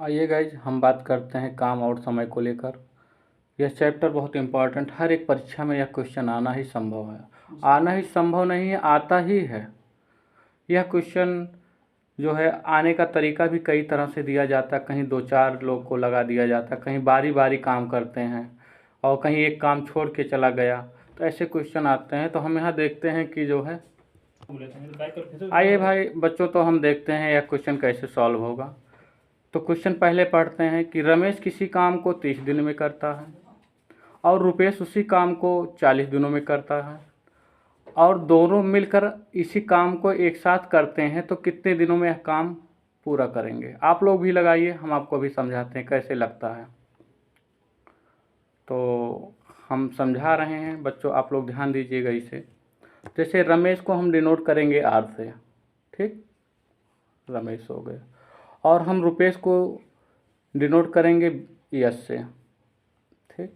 आइए गाइज हम बात करते हैं काम और समय को लेकर। यह चैप्टर बहुत इम्पोर्टेंट, हर एक परीक्षा में यह क्वेश्चन आना ही संभव है। आना ही संभव नहीं है, आता ही है। यह क्वेश्चन जो है आने का तरीका भी कई तरह से दिया जाता है। कहीं दो चार लोग को लगा दिया जाता है, कहीं बारी बारी काम करते हैं और कहीं एक काम छोड़ के चला गया, तो ऐसे क्वेश्चन आते हैं। तो हम यहाँ देखते हैं कि जो है, आइए भाई बच्चों, तो हम देखते हैं यह क्वेश्चन कैसे सॉल्व होगा। तो क्वेश्चन पहले पढ़ते हैं कि रमेश किसी काम को 30 दिन में करता है और रुपेश उसी काम को 40 दिनों में करता है, और दोनों मिलकर इसी काम को एक साथ करते हैं, तो कितने दिनों में यह काम पूरा करेंगे। आप लोग भी लगाइए, हम आपको भी समझाते हैं कैसे लगता है। तो हम समझा रहे हैं बच्चों, आप लोग ध्यान दीजिएगा इसे। जैसे रमेश को हम डिनोट करेंगे आर से, ठीक, रमेश हो गए, और हम रुपेश को डिनोट करेंगे यस से, ठीक।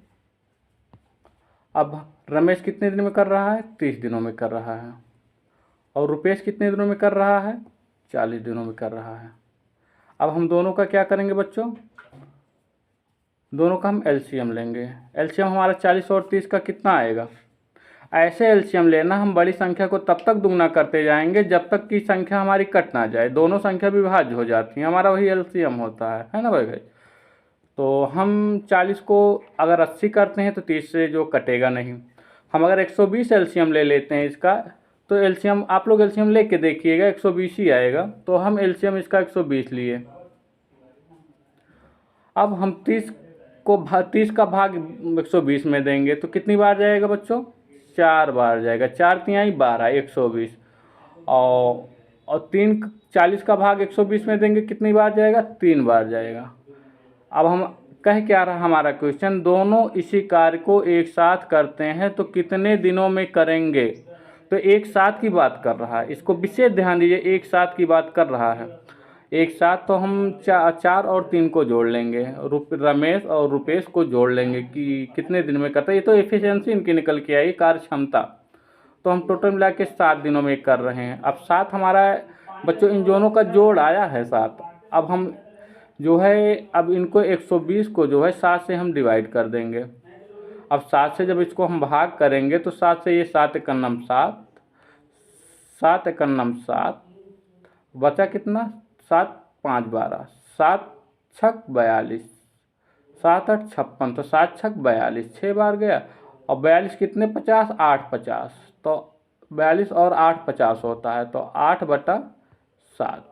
अब रमेश कितने दिन में कर रहा है, 30 दिनों में कर रहा है, और रुपेश कितने दिनों में कर रहा है, 40 दिनों में कर रहा है। अब हम दोनों का क्या करेंगे बच्चों, दोनों का हम एलसीएम लेंगे। एलसीएम हमारा 40 और 30 का कितना आएगा। ऐसे एलसीएम लेना, हम बड़ी संख्या को तब तक दुगना करते जाएंगे जब तक कि संख्या हमारी कट ना जाए, दोनों संख्या विभाज्य हो जाती हैं, हमारा वही एलसीएम होता है ना भाई। तो हम 40 को अगर 80 करते हैं तो 30 से जो कटेगा नहीं। हम अगर 120 एलसीएम ले लेते हैं इसका, तो एलसीएम आप लोग एलसीएम लेके देखिएगा 120 ही आएगा। तो हम एलसीएम इसका 120 लिए। अब हम 30 का भाग 120 में देंगे तो कितनी बार जाएगा बच्चों, 4 बार जाएगा। 4 तिहाई 12, 120। और 40 का भाग 120 में देंगे, कितनी बार जाएगा, 3 बार जाएगा। अब हम कह क्या रहा हमारा क्वेश्चन, दोनों इसी कार्य को एक साथ करते हैं तो कितने दिनों में करेंगे। तो एक साथ की बात कर रहा है, इसको विशेष ध्यान दीजिए, एक साथ की बात कर रहा है। एक साथ तो हम 4 और 3 को जोड़ लेंगे, रमेश और रुपेश को जोड़ लेंगे कि कितने दिन में करता है। ये तो एफिशिएंसी इनकी निकल के आई, कार्य क्षमता। तो हम टोटल मिला के 7 दिनों में कर रहे हैं। अब 7 हमारा बच्चों इन दोनों का जोड़ आया है 7। अब हम जो है, अब इनको 120 को जो है 7 से हम डिवाइड कर देंगे। अब 7 से जब इसको हम भाग करेंगे तो 7 से ये 7 एकन्नम 7, 7 एकन्नम 7, बचा कितना, 7 5 12, 7 छक 42, 7 8 56, तो 7 छक 42, 6 बार गया। और 42 कितने 50, 8 50, तो 42 और 8 50 होता है, तो 8/7।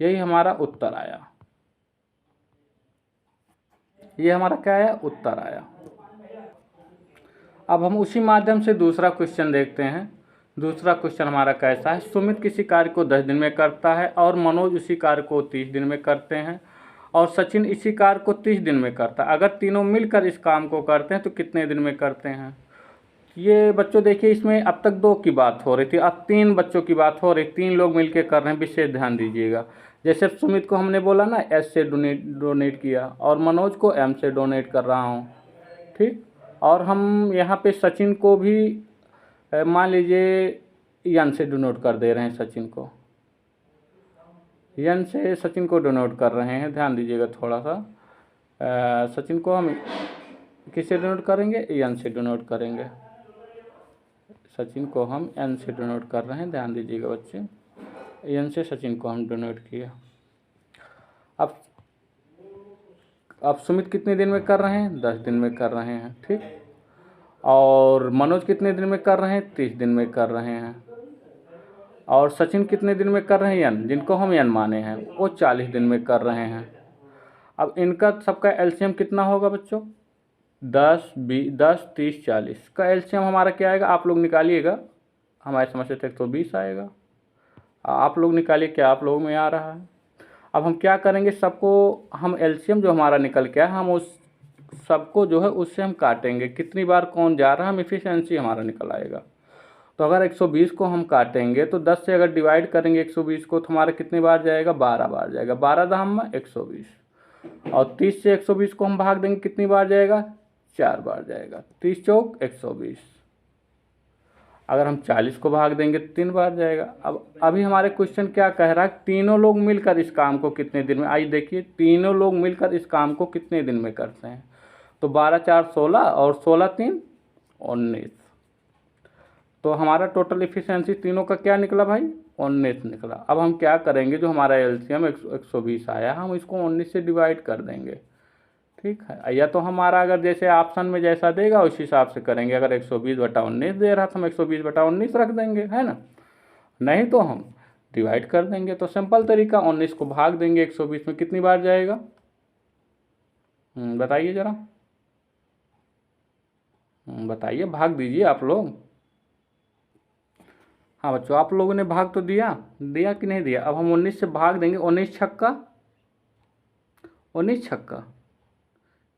यही हमारा उत्तर आया। ये हमारा क्या आया, उत्तर आया। अब हम उसी माध्यम से दूसरा क्वेश्चन देखते हैं। दूसरा क्वेश्चन हमारा कैसा है, सुमित किसी कार्य को 10 दिन में करता है और मनोज उसी कार्य को 30 दिन में करते हैं, और सचिन इसी कार्य को 30 दिन में करता है। अगर तीनों मिलकर इस काम को करते हैं तो कितने दिन में करते हैं। ये बच्चों देखिए, इसमें अब तक 2 की बात हो रही थी, अब 3 बच्चों की बात हो रही, 3 लोग मिलकर कर रहे हैं, विशेष ध्यान दीजिएगा। जैसे सुमित को हमने बोला ना एस से डोनेट किया, और मनोज को एम से डोनेट कर रहा हूँ, ठीक। और हम यहाँ पे सचिन को भी मान लीजिए यन से डोनेट कर दे रहे हैं। सचिन को यन से सचिन को डोनेट कर रहे हैं, ध्यान दीजिएगा थोड़ा सा। सचिन को हम किससे डोनेट करेंगे, यन से डोनेट करेंगे। सचिन को हम एन से डोनेट कर रहे हैं, ध्यान दीजिएगा बच्चे। एन से सचिन को हम डोनेट किया। अब सुमित कितने दिन में कर रहे हैं, 10 दिन में कर रहे हैं, ठीक। और मनोज कितने दिन में कर रहे हैं, 30 दिन में कर रहे हैं। और सचिन कितने दिन में कर रहे हैं, एन, जिनको हम एन माने हैं, वो 40 दिन में कर रहे हैं। अब इनका सबका एलसीएम कितना होगा बच्चों, 10 30 40 का एलसीएम हमारा क्या आएगा, आप लोग निकालिएगा। हमारे समझ से 120 आएगा। आप लोग निकालिए, क्या आप लोगों में आ रहा है। अब हम क्या करेंगे, सबको हम एलसीएम जो हमारा निकल के आया, हम उस सबको जो है उससे हम काटेंगे, कितनी बार कौन जा रहा है, हम एफिशिएंसी हमारा निकल आएगा। तो अगर 120 को हम काटेंगे तो 10 से अगर डिवाइड करेंगे 120 को, तो हमारा कितनी बार जाएगा, 12 बार जाएगा। 12 दाम में 120, और 30 से 120 को हम भाग देंगे, कितनी बार जाएगा, 4 बार जाएगा। 30 चौक 120। अगर हम 40 को भाग देंगे तो 3 बार जाएगा। अब अभी हमारे क्वेश्चन क्या कह रहा है, तीनों लोग मिलकर इस काम को कितने दिन में, आइए देखिए तीनों लोग मिलकर इस काम को कितने दिन में करते हैं। तो 12 4 16 और 16 3 19। तो हमारा टोटल इफिशिएंसी तीनों का क्या निकला भाई, 19 निकला। अब हम क्या करेंगे, जो हमारा एलसीएम 120 आया, हम इसको 19 से डिवाइड कर देंगे। ठीक है, या तो हमारा अगर जैसे ऑप्शन में जैसा देगा उस हिसाब से करेंगे। अगर 120/19 दे रहा तो हम 120/19 रख देंगे, है ना। नहीं तो हम डिवाइड कर देंगे। तो सिंपल तरीका, 19 को भाग देंगे 120 में, कितनी बार जाएगा बताइए ज़रा, बताइए, भाग दीजिए आप लोग। हाँ बच्चों, आप लोगों ने भाग तो दिया दिया कि नहीं दिया। अब हम 19 से भाग देंगे, 19 छक्का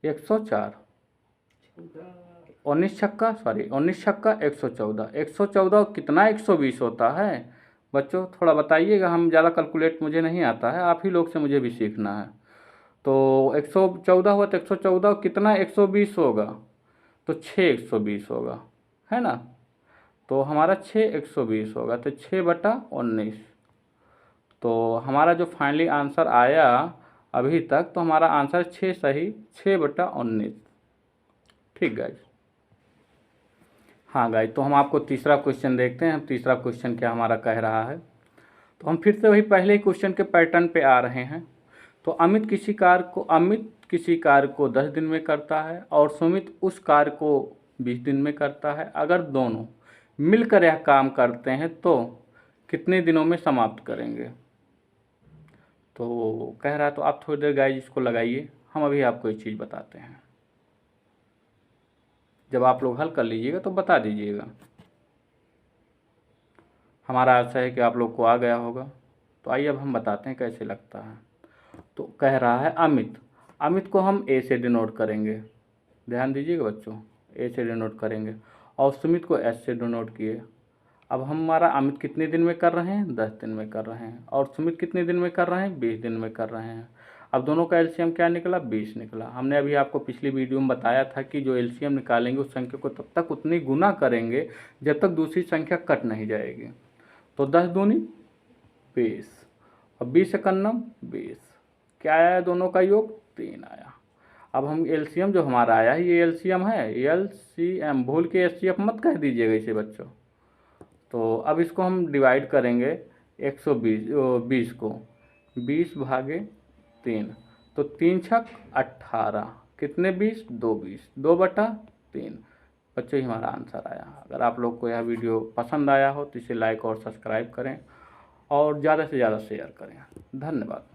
104, 19 छक्का 114, 114 कितना 120 होता है बच्चों, थोड़ा बताइएगा। हम ज़्यादा कैलकुलेट मुझे नहीं आता है, आप ही लोग से मुझे भी सीखना है। तो 114 हुआ तो 114 कितना 120 होगा, तो 6 120 होगा, है ना। तो हमारा 6 120 होगा, तो 6/19। तो हमारा जो फाइनली आंसर आया अभी तक, तो हमारा आंसर 6 सही, 6/19। ठीक गाइज। हाँ गाइज, तो हम आपको तीसरा क्वेश्चन देखते हैं। हम तीसरा क्वेश्चन क्या हमारा कह रहा है। तो हम फिर से वही पहले ही क्वेश्चन के पैटर्न पे आ रहे हैं। तो अमित किसी कार्य को 10 दिन में करता है और सुमित उस कार्य को 20 दिन में करता है। अगर दोनों मिलकर यह काम करते हैं तो कितने दिनों में समाप्त करेंगे। तो कह रहा है, तो आप थोड़ी देर गाइज इसको लगाइए, हम अभी आपको एक चीज़ बताते हैं। जब आप लोग हल कर लीजिएगा तो बता दीजिएगा। हमारा आशा है कि आप लोग को आ गया होगा। तो आइए अब हम बताते हैं कैसे लगता है। तो कह रहा है अमित को हम ए से डिनोट करेंगे, ध्यान दीजिएगा बच्चों, ए से डिनोट करेंगे, और सुमित को एस से डिनोट किए। अब हमारा अमित कितने दिन में कर रहे हैं, 10 दिन में कर रहे हैं, और सुमित कितने दिन में कर रहे हैं, 20 दिन में कर रहे हैं। अब दोनों का एलसीएम क्या निकला, 20 निकला। हमने अभी आपको पिछली वीडियो में बताया था कि जो एलसीएम निकालेंगे उस संख्या को तब तक उतनी गुना करेंगे जब तक दूसरी संख्या कट नहीं जाएगी। तो 10 दूनी 20 और 20 एकन्नम 20, क्या आया दोनों का योग, 3 आया। अब हम एलसीएम जो हमारा आया है, ये एलसीएम है, एलसीएम, भूल के एचसीएफ मत कह दीजिएगा इसे बच्चों। तो अब इसको हम डिवाइड करेंगे 120 को 20/3, तो 3 छक 18, कितने 20, 2 20, 2/3 बच्चों, ही हमारा आंसर आया। अगर आप लोग को यह वीडियो पसंद आया हो तो इसे लाइक और सब्सक्राइब करें और ज़्यादा से ज़्यादा शेयर करें। धन्यवाद।